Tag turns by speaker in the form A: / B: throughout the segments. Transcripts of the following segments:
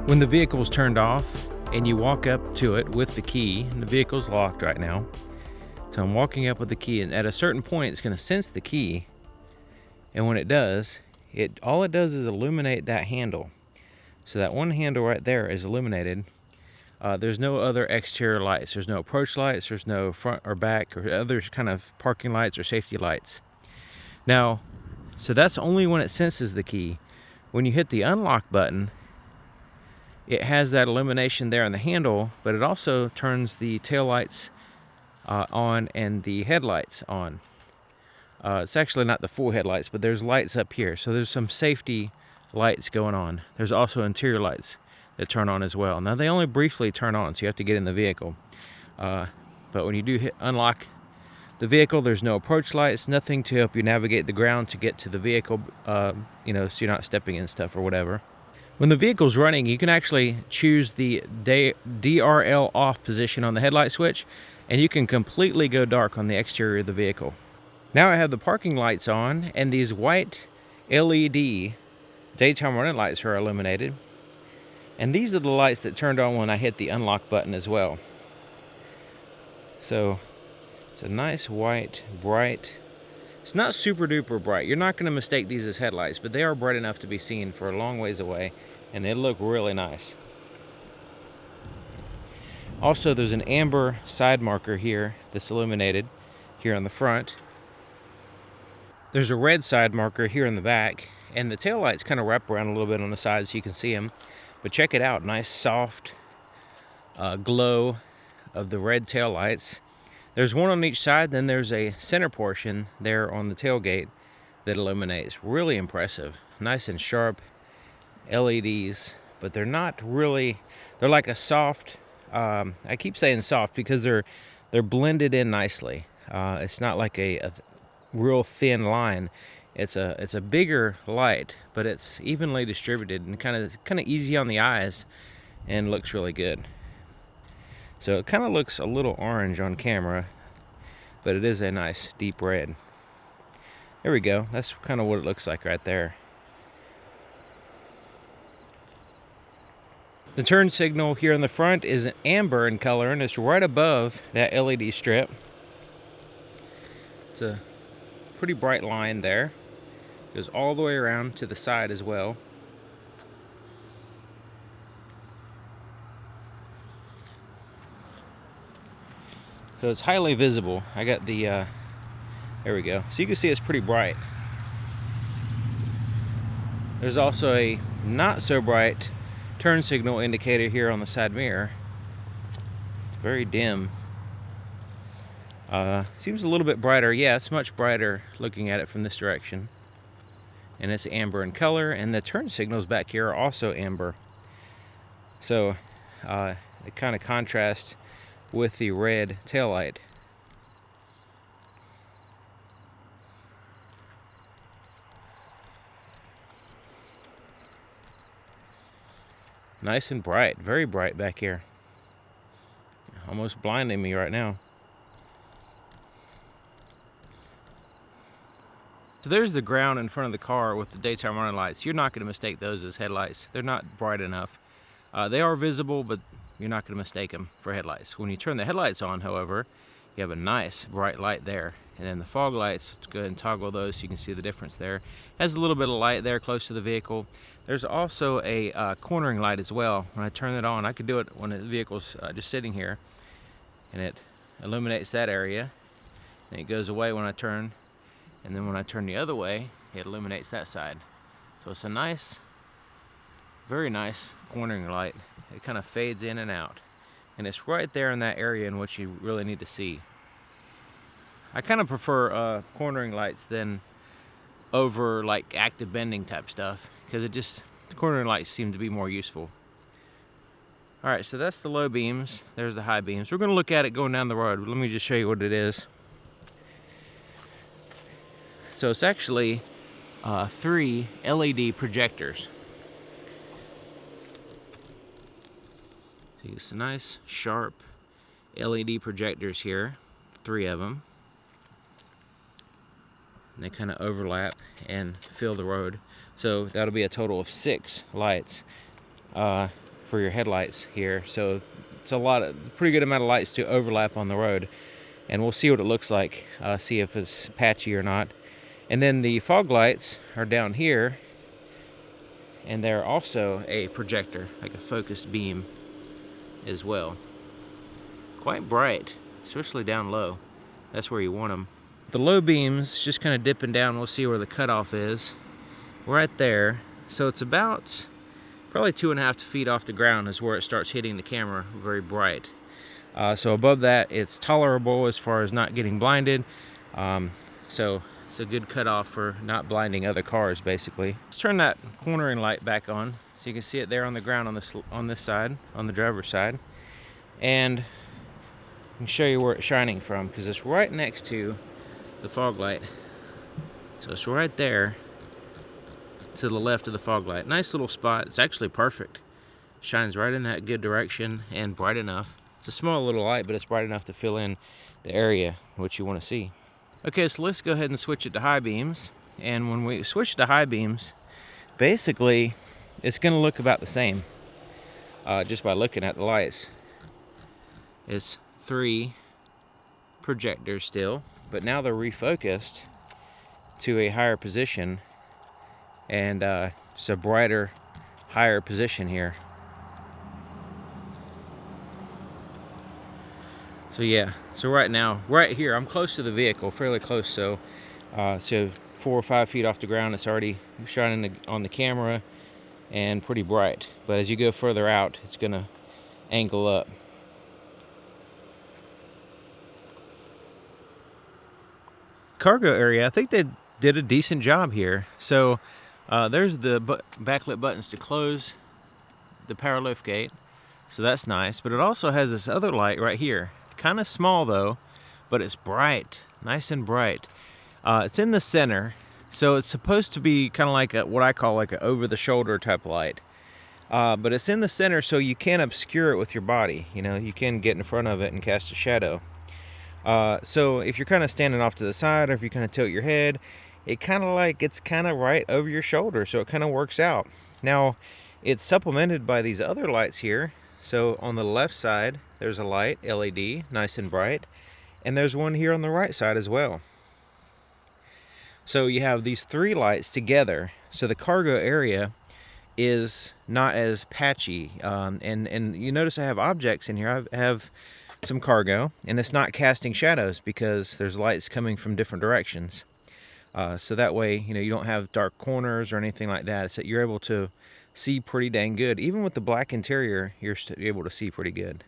A: When the vehicle's turned off and you walk up to it with the key, and the vehicle's locked right now, so I'm walking up with the key, and at a certain point it's going to sense the key, and when it does, all it does is illuminate that handle. So that one handle right there is illuminated. There's no other exterior lights. There's no approach lights. There's no front or back or other kind of parking lights or safety lights. Now, so that's only when it senses the key. When you hit the unlock button, it has that illumination there on the handle, but it also turns the tail lights on and the headlights on. It's actually not the full headlights, but there's lights up here. So there's some safety lights going on. There's also interior lights that turn on as well. Now they only briefly turn on, so you have to get in the vehicle. But when you do unlock the vehicle, there's no approach lights, nothing to help you navigate the ground to get to the vehicle, you know, so you're not stepping in stuff or whatever. When the vehicle's running, you can actually choose the DRL off position on the headlight switch, and you can completely go dark on the exterior of the vehicle. Now I have the parking lights on, and these white LED daytime running lights are illuminated. And these are the lights that turned on when I hit the unlock button as well. So it's a nice white, bright. It's not super duper bright. You're not going to mistake these as headlights, but they are bright enough to be seen for a long ways away, and they look really nice. Also, there's an amber side marker here that's illuminated here on the front. There's a red side marker here in the back, and the taillights kind of wrap around a little bit on the sides so you can see them. But check it out, nice soft glow of the red taillights. There's one on each side, then there's a center portion there on the tailgate that illuminates. Really impressive. Nice and sharp LEDs, but they're not really, they're like a soft, I keep saying soft because they're blended in nicely. It's not like a real thin line. It's a bigger light, but it's evenly distributed and kind of easy on the eyes and looks really good. So it kind of looks a little orange on camera, but it is a nice deep red. There we go. That's kind of what it looks like right there. The turn signal here in the front is amber in color, and it's right above that LED strip. It's a pretty bright line there. Goes all the way around to the side as well. So it's highly visible. I got the, there we go. So you can see it's pretty bright. There's also a not so bright turn signal indicator here on the side mirror. It's very dim. Seems a little bit brighter. Yeah, it's much brighter looking at it from this direction. And it's amber in color, and the turn signals back here are also amber. So it kind of contrasts with the red taillight. Nice and bright, very bright back here. Almost blinding me right now. So there's the ground in front of the car with the daytime running lights. You're not going to mistake those as headlights. They're not bright enough. They are visible, but you're not going to mistake them for headlights. When you turn the headlights on, however, you have a nice bright light there. And then the fog lights, let's go ahead and toggle those so you can see the difference there. Has a little bit of light there close to the vehicle. There's also a cornering light as well. When I turn it on, I could do it when the vehicle's just sitting here, and it illuminates that area. And it goes away when I turn, and then when I turn the other way, it illuminates that side. So it's a nice, very nice cornering light. It kind of fades in and out. and it's right there in that area in which you really need to see. I kind of prefer cornering lights than over like active bending type stuff, because the cornering lights seem to be more useful. All right, so that's the low beams. There's the high beams. We're going to look at it going down the road. Let me just show you what it is. So it's actually 3 LED projectors. See, it's nice, sharp LED projectors here, 3 of them. And they kind of overlap and fill the road. So that'll be a total of 6 lights for your headlights here. So it's pretty good amount of lights to overlap on the road. And we'll see what it looks like, see if it's patchy or not. And then the fog lights are down here, and they're also a projector, like a focused beam as well. Quite bright, especially down low. That's where you want them. The low beams, just kind of dipping down, we'll see where the cutoff is. Right there. So it's about probably 2.5 feet off the ground is where it starts hitting the camera very bright. So above that, it's tolerable as far as not getting blinded. So it's a good cutoff for not blinding other cars, basically. Let's turn that cornering light back on so you can see it there on the ground on this side, on the driver's side. And I can show you where it's shining from, because it's right next to the fog light. So it's right there to the left of the fog light. Nice little spot. It's actually perfect. Shines right in that good direction and bright enough. It's a small little light, but it's bright enough to fill in the area which you want to see. Okay, so let's go ahead and switch it to high beams. And when we switch to high beams, basically it's going to look about the same just by looking at the lights. It's 3 projectors still, but now they're refocused to a higher position, and it's a brighter, higher position here. So yeah, so right now, right here, I'm close to the vehicle, fairly close, so 4 or 5 feet off the ground, it's already shining on the camera and pretty bright. But as you go further out, it's gonna angle up. Cargo area, I think they did a decent job here. So there's the backlit buttons to close the power lift gate, so that's nice. But it also has this other light right here. Kind of small though, but it's bright, nice and bright. It's in the center, so it's supposed to be kind of like what I call like an over-the-shoulder type light. But it's in the center, so you can't obscure it with your body. You know, you can get in front of it and cast a shadow. So if you're kind of standing off to the side, or if you kind of tilt your head, it's kind of right over your shoulder, so it kind of works out. Now, it's supplemented by these other lights here. So on the left side, there's a light, LED, nice and bright, and there's one here on the right side as well. So you have these 3 lights together, so the cargo area is not as patchy. And you notice I have objects in here. I have some cargo, and it's not casting shadows because there's lights coming from different directions. So that way, you know, you don't have dark corners or anything like that. So you're able to see pretty dang good. Even with the black interior, you're able to see pretty good.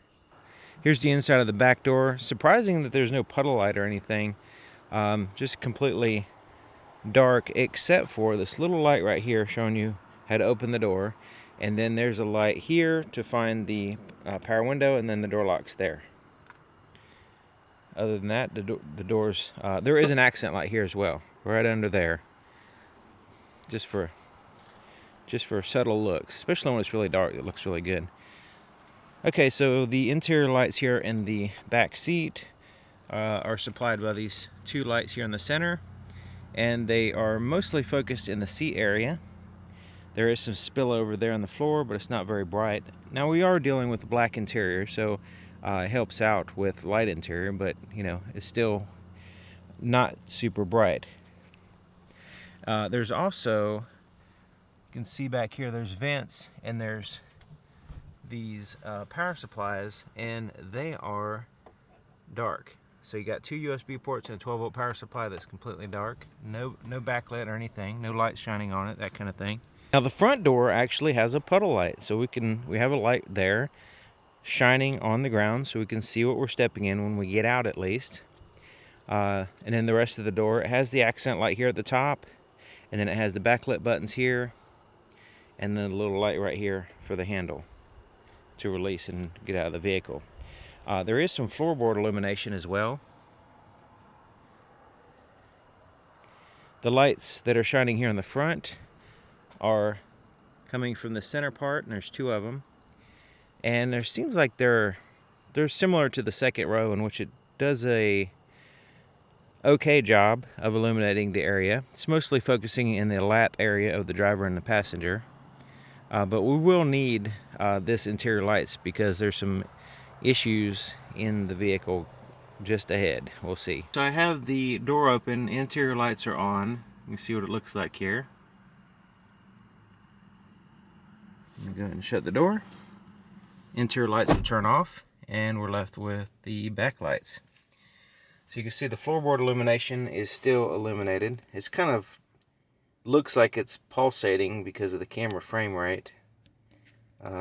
A: Here's the inside of the back door. Surprising that there's no puddle light or anything. Just completely dark, except for this little light right here showing you how to open the door. And then there's a light here to find the power window, and then the door locks there. Other than that, the doors, there is an accent light here as well, right under there. Just for subtle looks, especially when it's really dark, it looks really good. Okay, so the interior lights here in the back seat are supplied by these 2 lights here in the center, and they are mostly focused in the seat area. There is some spillover there on the floor, but it's not very bright. Now, we are dealing with a black interior, so it helps out with light interior, but you know, it's still not super bright. There's also, you can see back here, there's vents, and there's these power supplies, and they are dark. So you got 2 USB ports and a 12-volt power supply that's completely dark. No backlit or anything, no lights shining on it, that kind of thing. Now the front door actually has a puddle light, so we have a light there. shining on the ground so we can see what we're stepping in when we get out at least. And then the rest of the door, it has the accent light here at the top, and then it has the backlit buttons here, and then a little light right here for the handle to release and get out of the vehicle. There is some floorboard illumination as well. The lights that are shining here in the front are coming from the center part, and there's two of them. And there seems like they're similar to the second row, in which it does a okay job of illuminating the area. It's mostly focusing in the lap area of the driver and the passenger. But we will need this interior lights because there's some issues in the vehicle just ahead. We'll see. So I have the door open, interior lights are on. You can see what it looks like here. I'm gonna go ahead and shut the door. Interior lights will turn off, and we're left with the back lights. So you can see the floorboard illumination is still illuminated. It's kind of looks like it's pulsating because of the camera frame rate.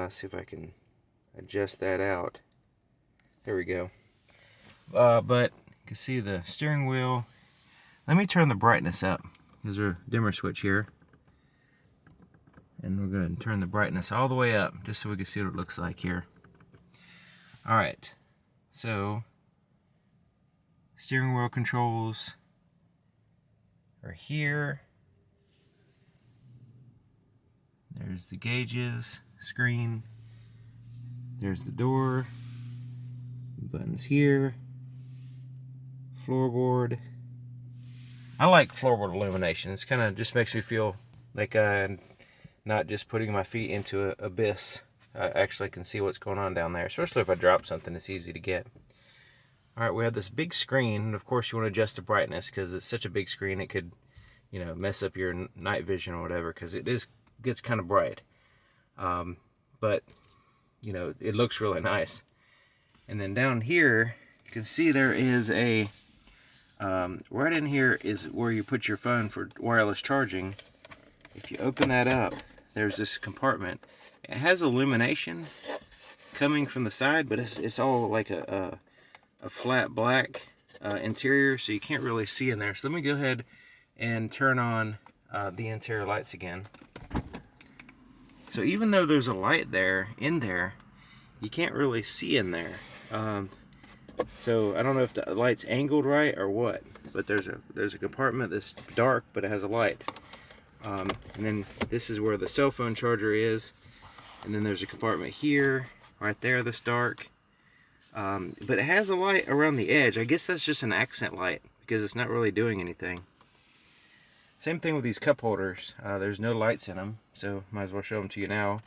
A: See if I can adjust that out. There we go. But you can see the steering wheel. Let me turn the brightness up. There's a dimmer switch here. And we're going to turn the brightness all the way up just so we can see what it looks like here. Alright, so steering wheel controls are here. There's the gauges, screen. There's the door. Buttons here. Floorboard. I like floorboard illumination. It's kind of just makes me feel like I'm not just putting my feet into an abyss. I actually can see what's going on down there, especially if I drop something. It's easy to get. All right, we have this big screen, and of course you want to adjust the brightness because it's such a big screen it could, you know, mess up your night vision or whatever, because it gets kind of bright. But you know, it looks really nice. And then down here you can see there is a right in here is where you put your phone for wireless charging. If you open that up, there's this compartment. It has illumination coming from the side, but it's all like a flat black interior, so you can't really see in there. So let me go ahead and turn on the interior lights again. So even though there's a light there, you can't really see in there. So I don't know if the light's angled right or what, but there's a compartment that's dark, but it has a light. And then this is where the cell phone charger is, and then there's a compartment here, right there, that's dark. But it has a light around the edge. I guess that's just an accent light because it's not really doing anything. Same thing with these cup holders. There's no lights in them, so might as well show them to you now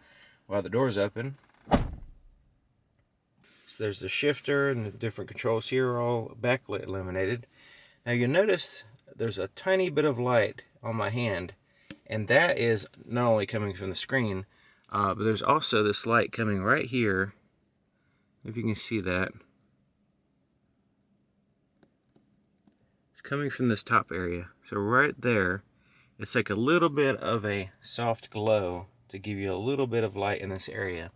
A: while the door's open. So there's the shifter and the different controls here are all backlit illuminated. Now you'll notice there's a tiny bit of light on my hand, and that is not only coming from the screen, but there's also this light coming right here. If you can see that. It's coming from this top area. So right there, it's like a little bit of a soft glow to give you a little bit of light in this area.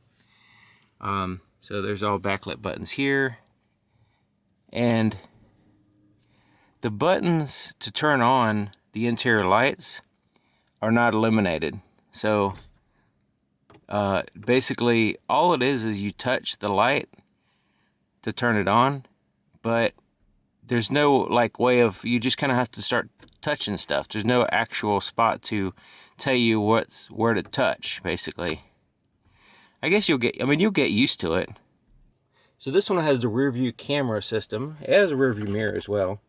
A: So there's all backlit buttons here. And the buttons to turn on the interior lights are not illuminated. So basically all it is you touch the light to turn it on, but there's no like way of, you just kind of have to start touching stuff. There's no actual spot to tell you where to touch, basically. I guess you'll get used to it. So this one has the rear view camera system. It has a rear view mirror as well.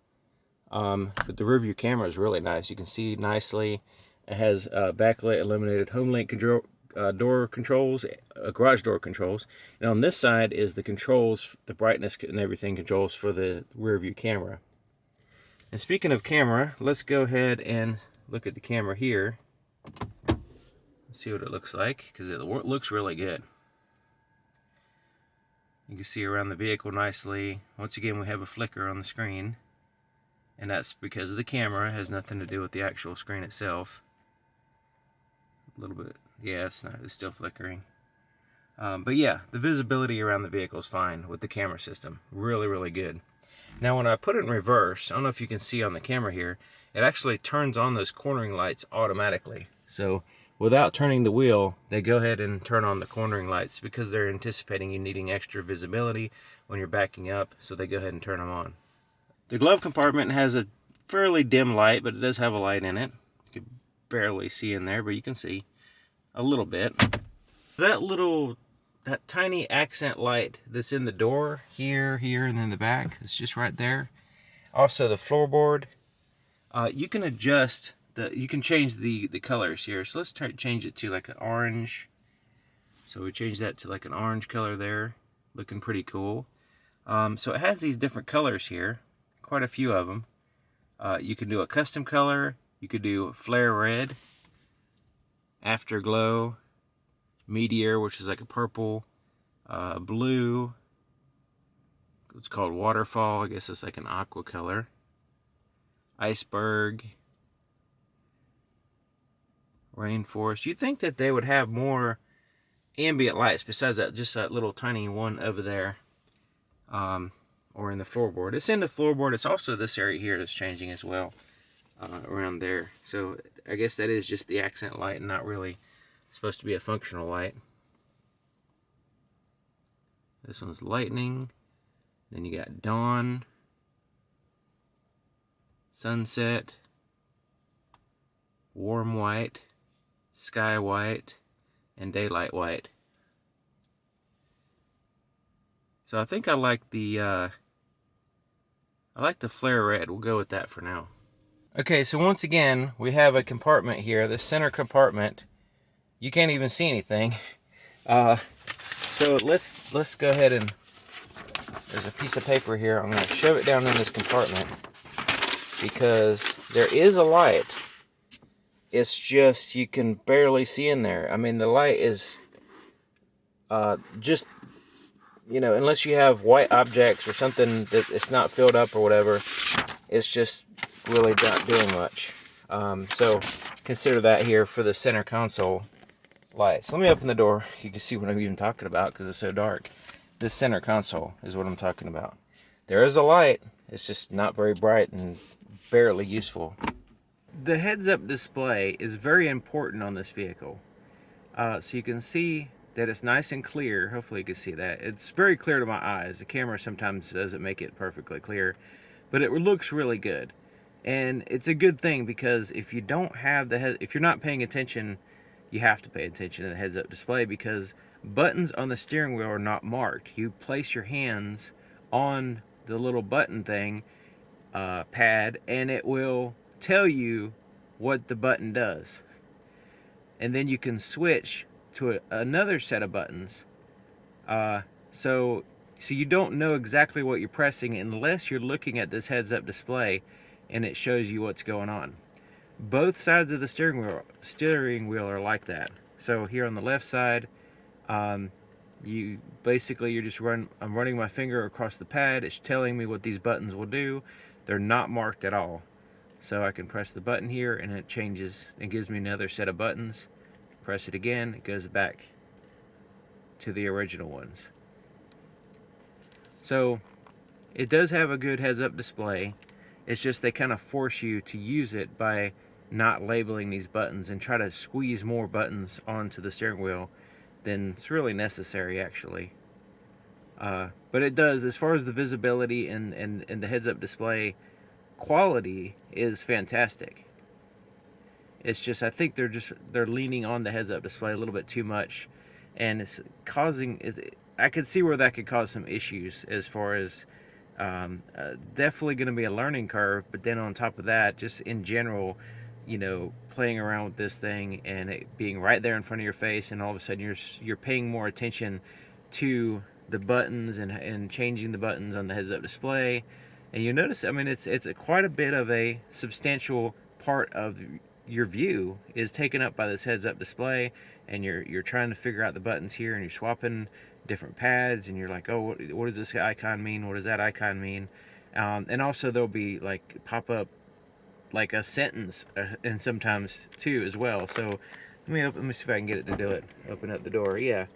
A: But the rear view camera is really nice. You can see nicely. It has backlit illuminated home link control, door controls, garage door controls. And on this side is the controls, the brightness and everything controls for the rear view camera. And speaking of camera, let's go ahead and look at the camera here. See what it looks like, because it looks really good. You can see around the vehicle nicely. Once again, we have a flicker on the screen, and that's because of the camera. It has nothing to do with the actual screen itself. A little bit, yeah, it's still flickering. But yeah, the visibility around the vehicle is fine with the camera system. Really, really good. Now when I put it in reverse, I don't know if you can see on the camera here, it actually turns on those cornering lights automatically. So without turning the wheel, they go ahead and turn on the cornering lights because they're anticipating you needing extra visibility when you're backing up, so they go ahead and turn them on. The glove compartment has a fairly dim light, but it does have a light in it. You can barely see in there, but you can see a little bit. That tiny accent light that's in the door, here, and then the back, it's just right there. Also the floorboard, you can adjust, you can change the colors here. So let's try to change it to like an orange. So we change that to like an orange color there, looking pretty cool. So it has these different colors here, quite a few of them. You can do a custom color, you could do flare red, afterglow, meteor, which is like a purple, blue, it's called waterfall, I guess it's like an aqua color, iceberg, rainforest. You'd think that they would have more ambient lights besides that, just that little tiny one over there, or in the floorboard. It's in the floorboard. It's also this area here that's changing as well, around there. So I guess that is just the accent light and not really supposed to be a functional light. This one's lightning. Then you got dawn, sunset, warm white, sky white, and daylight white. So I think I like the flare red. We'll go with that for now. Okay, so once again, we have a compartment here. The center compartment, you can't even see anything. So let's go ahead and, there's a piece of paper here. I'm going to shove it down in this compartment because there is a light. It's just you can barely see in there. I mean, the light is just, you know, unless you have white objects or something that it's not filled up or whatever, it's just really not doing much. So consider that here for the center console lights. Let me open the door. You can see what I'm even talking about because it's so dark. This center console is what I'm talking about. There is a light. It's just not very bright and barely useful. The heads-up display is very important on this vehicle. So you can see that it's nice and clear. Hopefully you can see that. It's very clear to my eyes. The camera sometimes doesn't make it perfectly clear, but it looks really good. And it's a good thing because if you don't have if you're not paying attention, you have to pay attention to the heads-up display because buttons on the steering wheel are not marked. You place your hands on the little button thing, pad, and it will tell you what the button does. And then you can switch to another set of buttons. So you don't know exactly what you're pressing unless you're looking at this heads-up display and it shows you what's going on. Both sides of the steering wheel are like that. So here on the left side, I'm running my finger across the pad. It's telling me what these buttons will do. They're not marked at all. So I can press the button here and it changes and gives me another set of buttons. Press it again, it goes back to the original ones. So it does have a good heads-up display. It's just they kind of force you to use it by not labeling these buttons and try to squeeze more buttons onto the steering wheel than it's really necessary, actually. But it does, as far as the visibility and the heads-up display quality is fantastic. It's just, I think they're leaning on the heads-up display a little bit too much, and it's causing, I could see where that could cause some issues as far as definitely going to be a learning curve, but then on top of that, just in general, you know, playing around with this thing and it being right there in front of your face, and all of a sudden you're paying more attention to the buttons and changing the buttons on the heads-up display, and you notice, I mean, it's quite a bit of a substantial part of your view is taken up by this heads-up display, and you're trying to figure out the buttons here, and you're swapping different pads, and you're like, oh, what does this icon mean? What does that icon mean? And also there'll be like pop up like a sentence, and sometimes too as well. So let me see if I can get it to do it. Open up the door. Yeah.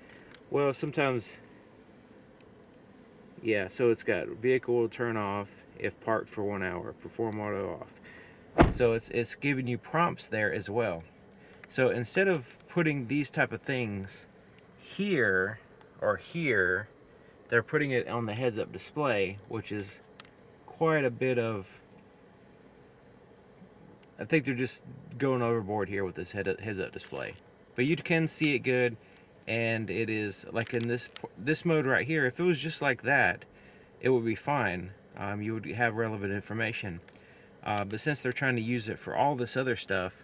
A: Well, sometimes, yeah, so it's got vehicle will turn off if parked for 1 hour, perform auto off. So it's giving you prompts there as well. So instead of putting these type of things here or here, they're putting it on the heads-up display, which is quite a bit of, I think they're just going overboard here with this heads-up display. But you can see it good, and it is like in this mode right here. If it was just like that, it would be fine. You would have relevant information. But since they're trying to use it for all this other stuff,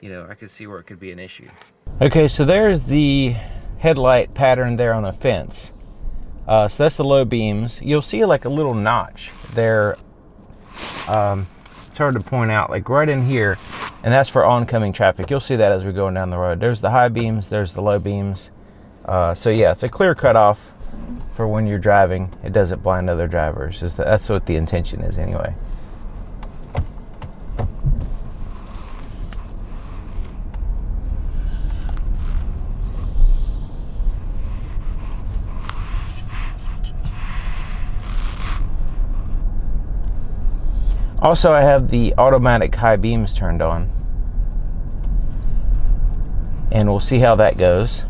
A: you know, I could see where it could be an issue. Okay, so there's the headlight pattern there on a fence. So that's the low beams. You'll see like a little notch there. It's hard to point out, like right in here, and that's for oncoming traffic. You'll see that as we're going down the road. There's the high beams, there's the low beams. So yeah, it's a clear cutoff for when you're driving. It doesn't blind other drivers. That's what the intention is anyway. Also, I have the automatic high beams turned on, and we'll see how that goes.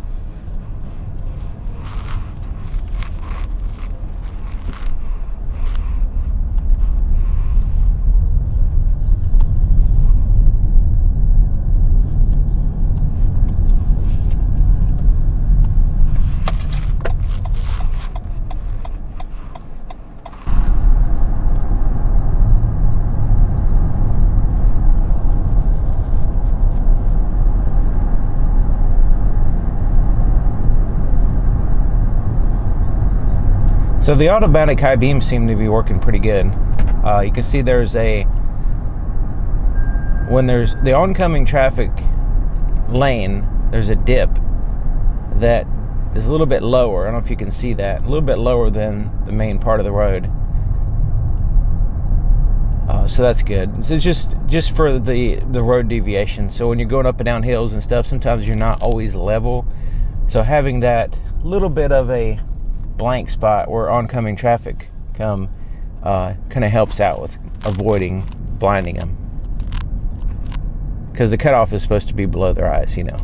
A: So the automatic high beams seem to be working pretty good. You can see when there's the oncoming traffic lane, there's a dip that is a little bit lower. I don't know if you can see that. A little bit lower than the main part of the road. So that's good. So it's just for the road deviation. So when you're going up and down hills and stuff, sometimes you're not always level. So having that little bit of a blank spot where oncoming traffic come kind of helps out with avoiding blinding them, because the cutoff is supposed to be below their eyes, you know.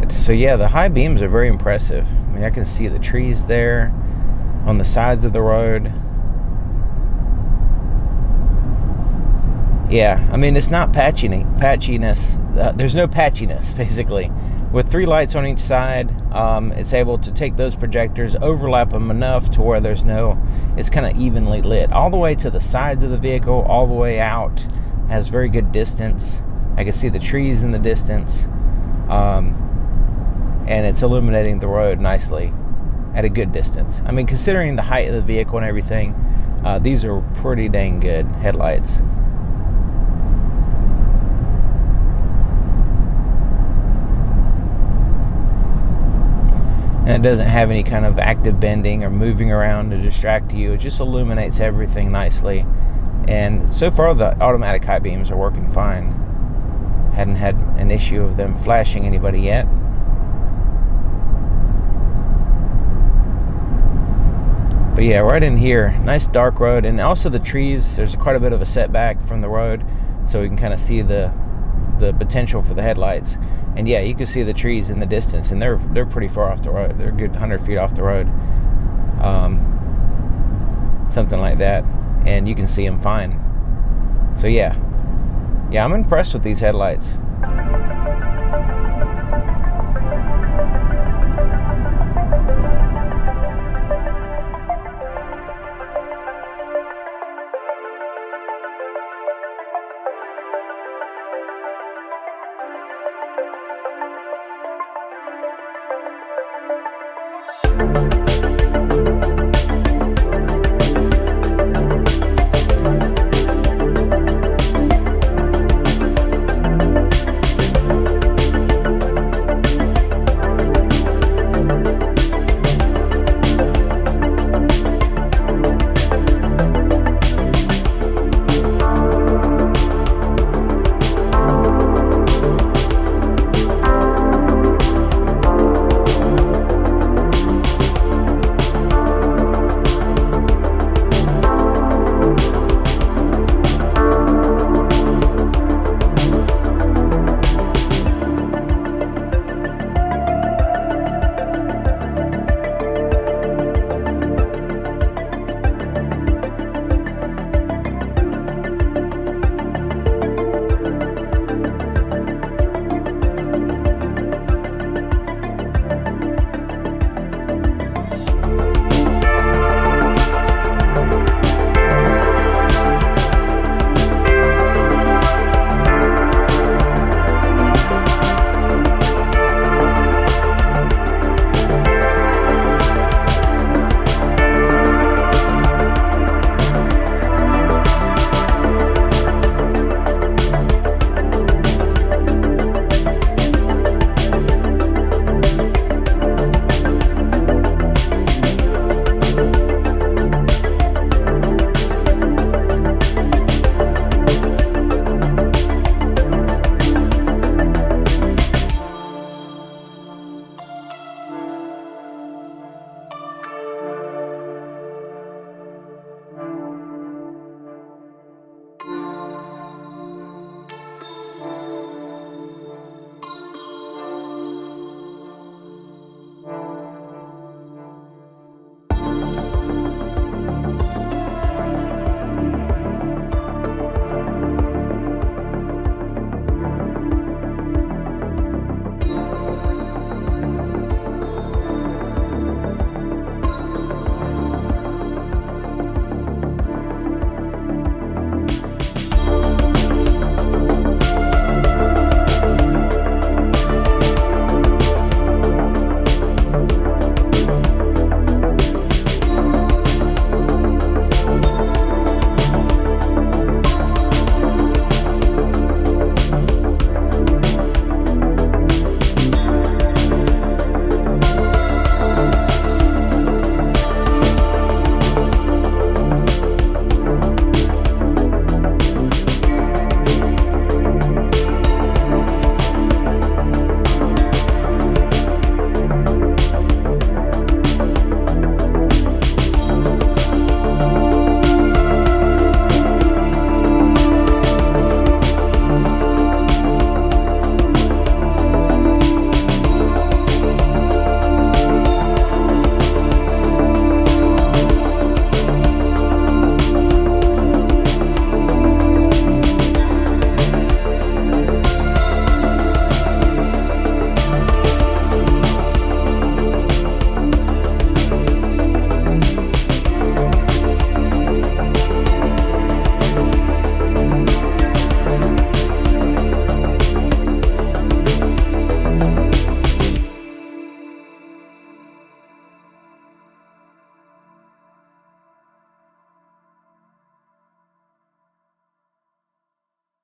A: So yeah, the high beams are very impressive. I mean, I can see the trees there on the sides of the road. Yeah, I mean, it's not patchiness. There's no patchiness, basically. With 3 lights on each side, it's able to take those projectors, overlap them enough to where it's kind of evenly lit. All the way to the sides of the vehicle, all the way out, has very good distance. I can see the trees in the distance. And it's illuminating the road nicely at a good distance. I mean, considering the height of the vehicle and everything, these are pretty dang good headlights. And it doesn't have any kind of active bending or moving around to distract you. It just illuminates everything nicely. And so far, the automatic high beams are working fine. Hadn't had an issue of them flashing anybody yet. But yeah, right in here, nice dark road, and also the trees, there's quite a bit of a setback from the road, so we can kind of see the potential for the headlights. And yeah, you can see the trees in the distance, and they're pretty far off the road. They're a good 100 feet off the road, something like that, and you can see them fine. So yeah, I'm impressed with these headlights.